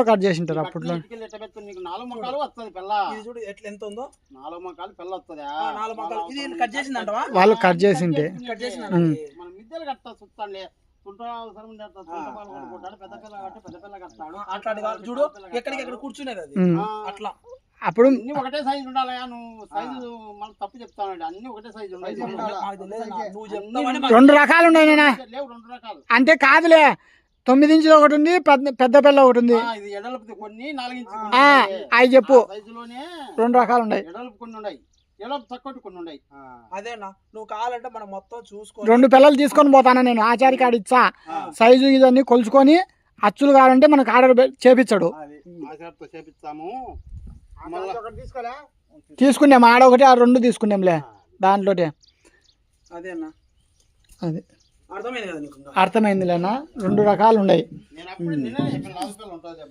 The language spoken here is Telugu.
కట్ చేసింటారు అప్పట్లో. నీకు 4 మొక్కలు వస్తుంది పిల్ల. ఇది చూడు ఎట్లా ఎంత ఉందో. 4 మొక్కలు పిల్ల వస్తుంది. 4 మొక్కలు ఇది కట్ చేసిందంటవా? వాళ్ళు కట్ చేసింటే మనం మిద్దెలు కడతా చూస్తానులే. పెద్ద పిల్ల కడతాడు అట్లా చూడు ఎక్కడికి కూర్చునేది అది అట్లా. అప్పుడు అన్ని ఒకటే సైజు ఉండాలి. నువ్వు సైజు మళ్ళీ తప్పు చెప్తానండి. అన్ని ఒకటే సైజు ఉండాలి. నువ్వు చెప్తావని 2 రకాలు ఉన్నాయి నేనా. లేవు 2 రకాలు అంటే కాదులే, 9 ఇంచులు ఒకటి ఉంది, పెద్ద పిల్ల ఒకటి ఉంది. ఇది ఎడలపు కొన్ని 4 ఇంచు అవి చెప్పు. సైజులోనే 2 రకాలు ఉన్నాయి. ఎడలపు కొన్ని ఉన్నాయి, ఎడలపు తక్కువ కొన్ని ఉన్నాయి. అదేనా నువ్వు కావాలంటే మనం మొత్తం చూసుకో. 2 పిల్లలు తీసుకొని పోతానా నేను. ఆచారి కాడ ఇచ్చా సైజు ఇదన్నీ కొలుచుకొని అచ్చులు కావాలంటే మనకు ఆర్డర్ చేపించాడు. ఆచారితో చేపిస్తాము. తీసుకున్నాం ఆడ ఒకటి, ఆ 2 తీసుకున్నాంలే దాంట్లో. అదేనా అది అర్థమైంది కదా నీకు? అర్థమైందిలేనా. 2 రకాలు ఉన్నాయి. నేను అప్పుడు నిన్న చెప్పిన 4 పిల్లలు ఉంటుంది.